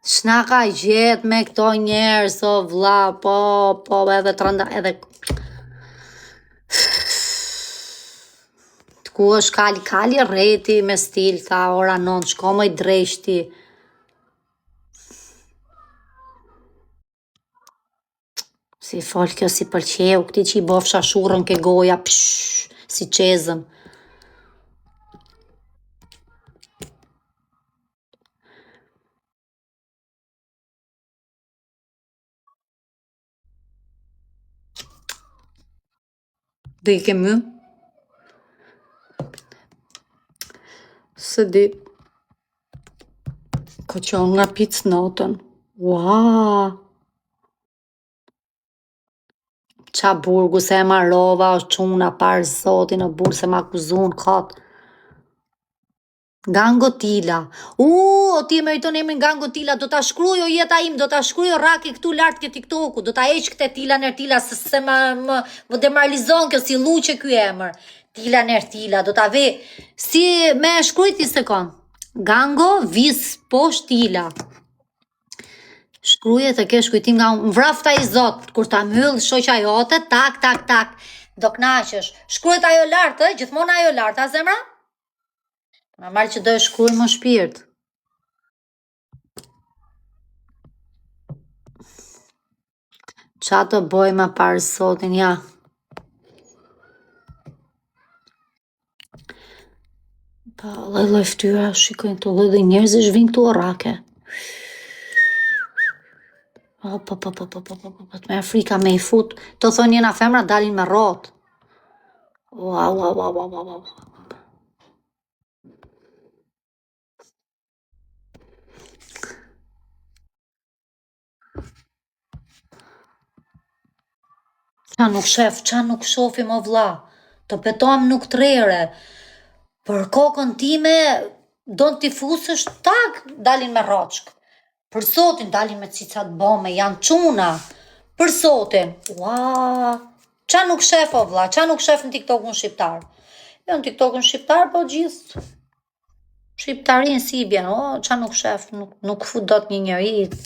Shna ka gjet me këto njerës, o vlla, po, edhe të rënda, edhe... Ku është kali rreti me stil, tha ora 9, shko më i dreshti. Si fol kjo si pëlqeu, këti që i bofsha shurën ke goja, si qezëm. Dhe i ke my? Së di. Ko qonë nga picë notën. Ua! Qa burgu se e marrova është quna parë zotin o burë se ma kuzun katë. Gangotila. O ti e meriton emrin Gangotila, do ta shkruaj o jeta im, do ta shkruaj raki këtu lart ke TikToku, do ta heq këtë Tila Nertila se më demoralizon kjo si luçe ky emër. Tila Nertila, do ta ve si me shkruajti sekond. Gango vis poshtë Tila. Shkruje të ke shkujtim nga vrafta i zot, kur ta myll shoqa jote, tak, do knaqesh. Shkruhet ajo lartë, gjithmonë ajo lartë, a zemra? Normal që do e shkruaj më shpirt. Qa të boj ma parë sotin, ja. Pa, loj ftyra, shikojnë të loj dhe njerëzish vinë këtu orake. Po, të me Afrika me i fut, të thonë njena femra dalin me rot. Wow. Qa nuk shofim o vlla, të betojmë nuk trere, për kokën time, do në t'i fusësh, tak, dalin me roçk. Për sotin, dalin me cicat bome, janë quna. Për sotin, qa nuk shef o vlla, qa nuk shef në TikTokun shqiptar. Jo në TikTokun shqiptar, po gjithë. Shqiptarin si i bjen, qa nuk shef, nuk fut do të një njërit.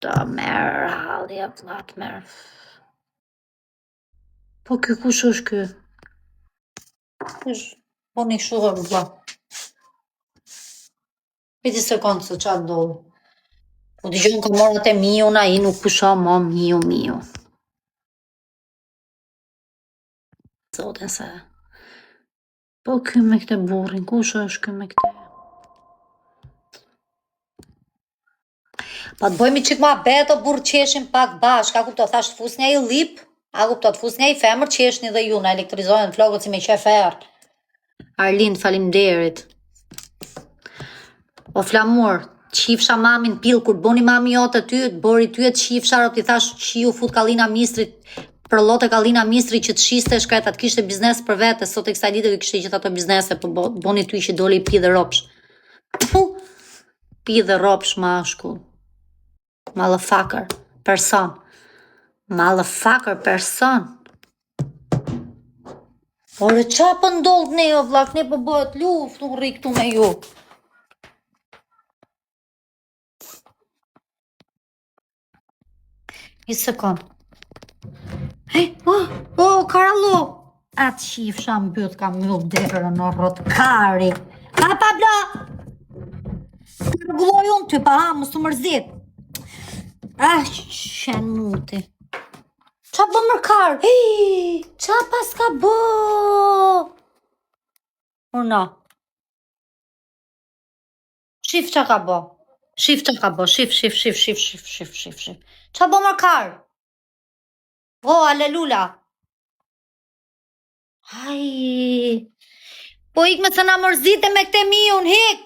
Të merë, halli e vlla, të merë. Po ky kush është ky? Po një shuhë vlla. Piti sekundë se qa ndodhë. Po t'i gjënë këmorat e miu, na i nuk pusha ma miu. Zotin se. Po ky me këte burrin, kush është ky me këte? Pa të bëjmë i qik ma beto burë qeshin pak bashk, a kupto, thash të fus nga i lip, a kupto, të fus nga i femër qeshni dhe ju, na elektrizojnë flokët si me qefer. Arlind, falimderit. O flamur, qifsha mamin pil, kur boni mami jote ty, bori ty e të qifsha, ro t'i thash që ju fut Kalina Mistrit, për lote Kalina Mistri që të shiste shkreta, të kishte biznes për vete, sot e kësaj dite kishte gjithë ato biznese, po boni ty që doli i pi dhe ropsh. Pi dhe ropsh mashkull. Motherfucker, person. Ore, qa për ndodh ne o vlak, ne për bëhet luft, u rri këtu me ju. I sekund. Karallo. Atë qifsha mbyt ka mbyll derën në rotkari. Pa bla. Gulloj unë ty pa, mos të mërzit. Qenë muti. Qa bë mërkar? Qa pas ka bë? Urna. Shif qa ka bë. Shif. Qa bë mërkar? Alelula. Po ik me të na mërzite me këte miun, hik.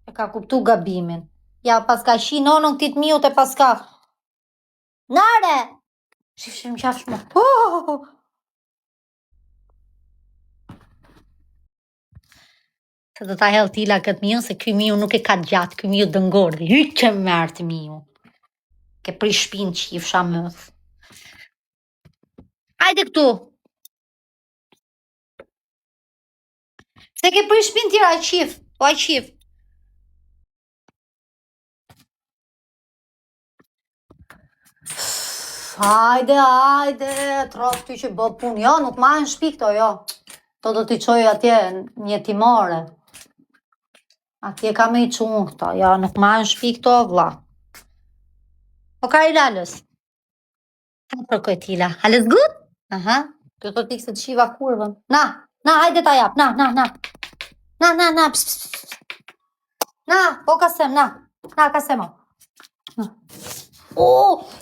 E ka kuptu gabimin. Ja, paska shi nonën këtit miut e paska. Nare! Shif më qafsh më. Se do ta hell Tila këtë miun, se ky miu nuk e ka gjatë, ky miu dëngordi. Hyk që mërtë miu. Ke prish shpinë qifsha mëth. Hajde këtu. Se ke për shpinë tjera, a qif, po a qif. Hajde, trof ty që bë pun, jo, nuk ma në shpi këto, jo. To do t'i qoj atje një timore. Atje ka me I qunë këto, jo, nuk ma në shpi këto, vla. Po ka I lalës. Për kojtila, alles gut? Aha, të të tikë se të shiva kurvën. Na, hajde ta jap, na. Na, pss. Na, po kasem, na, kasemo. O,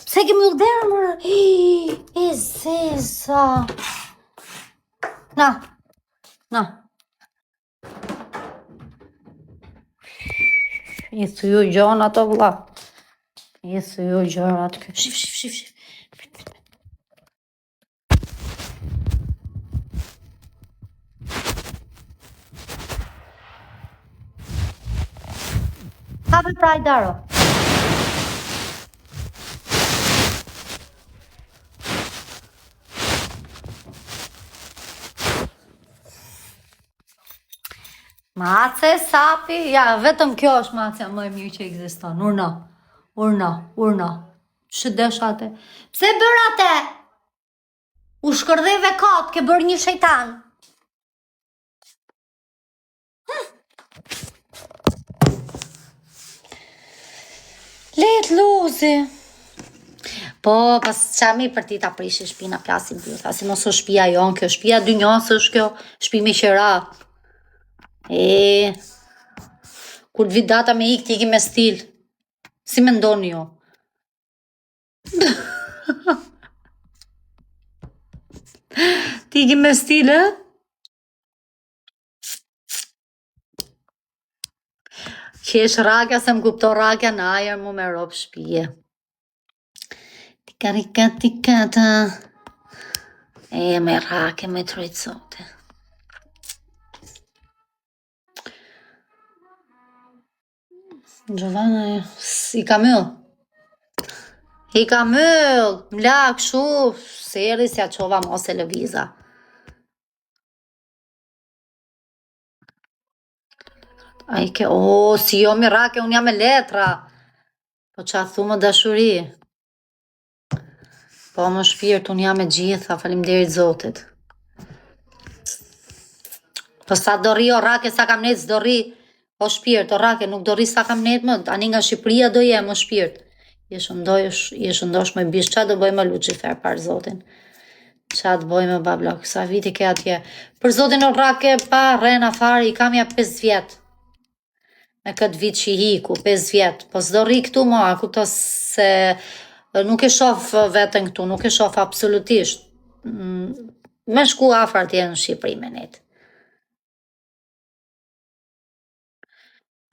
pse ke më derë, mërë? E zeza. Na. I thë ju gjonë ato vla. I thë ju gjonë ato. Shif. Hape praj daro. Mace, sapi, ja, vetëm kjo është macja më e mirë që ekziston. Urna. Që deshate? Pse bërate? U shkërdheve katë, ke bërë një shejtan. Let lozi. Po, pas qami për ti ta prishi shpina plasin bjuta, si mos është shpia jonë, kjo shpia dy njësë është kjo, shpi me qëra. Kur t'vit data me ik, t'iki me stil. Si me ndoni jo? T'iki me stil, e? Qesh rakja, se m'kupto rakja në ajer mu me ropë shpije. Tikata. E me rake, me trojtsote. Gjovana, I ka myll. Mlak, shu, seri si a qova mos e lëviza. Si jo mi rake, unë jam me letra. Po qa thu më dashuri. Po më shpirt, unë jam me gjitha, faleminderit Zotit. Po sa do ri o rake, sa kam net, s'do ri o shpirt, o rake, nuk do ri sa kam net më, ani nga Shqipëria do jem o shpirt. Jesh ndosh me bish, qa do bëjmë Lucifer par Zotin? Qa të bëjmë bablok, sa viti ke atje? Për Zotin o rake, pa rena fari, I kam ja 5 vjet. Me këtë vit që I hiku, 5 vjet. Po s'do ri këtu ma, kupto se nuk e shof vetën këtu, nuk e shof absolutisht. Me shku afar atje në Shqipëri me net.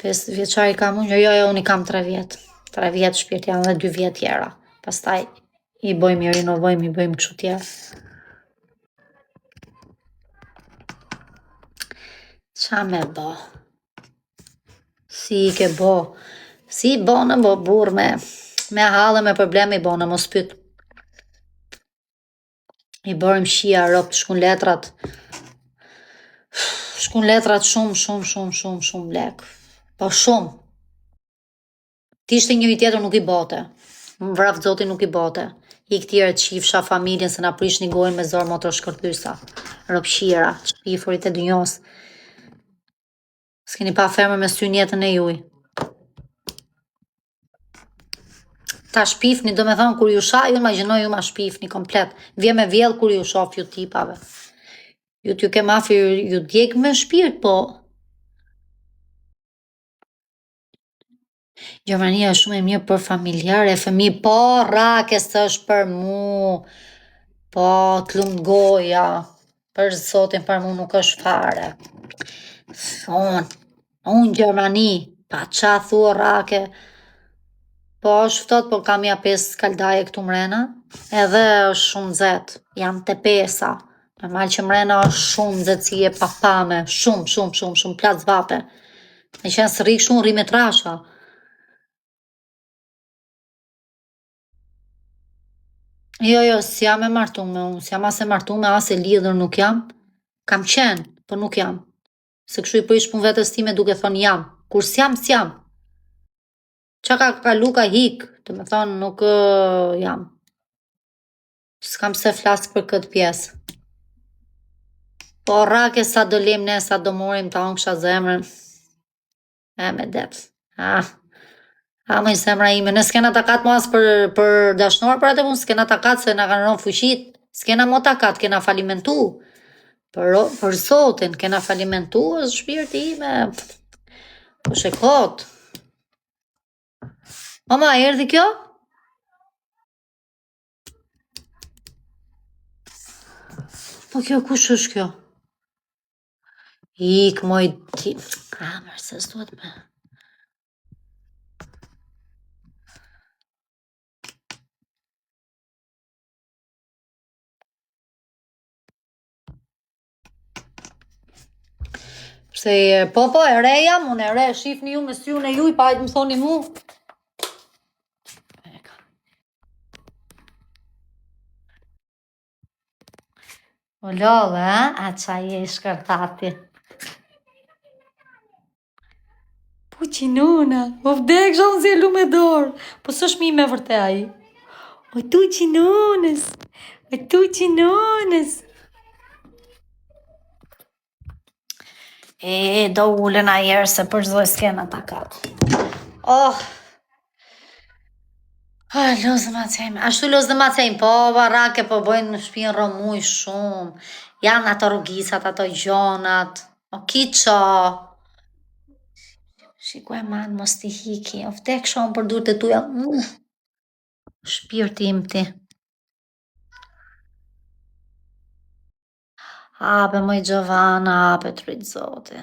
5 vjeçar I kam unë, jo, unë I kam 3 vjet. 3 vjet shpirt janë dhe 2 vjet tjera. Pastaj I bëjmë, I rinovojmë, I bëjmë kështu tjera. Qa me bo? Si I ke bo? Si I bo në bo burë me halë, me probleme I bo në mos pyt. I bërëm shia ropë, shkun letrat. Shkun letrat shumë lek. Po shumë. Tishtë një tjetër nuk I bote. Më vraf Zoti nuk I bote. I këtire qifsha familjen se na prish një gojnë me zorë motor shkërtysa. Ropshira, qpifurit e dynjos. S'keni pa ferme me sy njetën e juj. Ta shpifni, do me thonë, kur ju sha, ju imaginoj ju ma shpifni komplet. Vje me vjellë kur ju shof ju tipave. Ju t'ju ke mafi, ju djek me shpirt, po. Gjermania është shumë e mirë për familjare, fëmi, po, rakes është për mu, po, t'lumë goja, për Zotin për mu nuk është fare. Unë Gjermani, pa qa thua rake, po është fëtot, po kam ja 5 kaldaje këtu mrena, edhe është shumë zet, jam të 5. Normal që mrena është shumë zetësie pa pame, shumë, plac vape. Me qenë së rikë shumë, rri me trasha. Jo, si jam e martu me unë, si jam as e martu me as e lidhër nuk jam. Kam qenë, po nuk jam. Se kështu i prish pun vetës time duke thonë jam. Kur s'jam, s'jam. Qa ka kalu ka hik, të me thonë nuk jam. S'kam se flasë për këtë pjesë. Po rake sa do lim ne, sa do morim ta unë kësha zemrën. Me deps. Më i zemra ime. Ne s'kena takat mas për dashnor për atë punë, s'kena takat se na kanë rënë fushit. S'kena mo takat, kena falimentu. Për Zotin, kena falimentu, është shpirti ime. Po shekot. Mama, erdhi kjo? Po kjo kush është kjo? Ik, moj ti... mërë, se s'duhet me... Se po, e re jam, unë e re, shifni ju me syun e juj, pa hajtë më thoni mu. O love, a qa je shkërtati. Po qinona, o vdek shonë si e lu me dorë. Po së shmi me vërte aji. O tu qinonës, o tu qinonës. Do ullën a jerë se për zdoj s'kena takat. Lozë ma cejmë. Ashtu lozë ma cejmë, po barake po bojnë në shpinë rëmuj shumë. Janë ato rrugisat, ato gjonat. O kiqo. Shiko e manë, mos t'i hiki. O vdek shumë për dur të tuja. Shpirti im ti. Ape moj Gjovana, ape të rritë zote.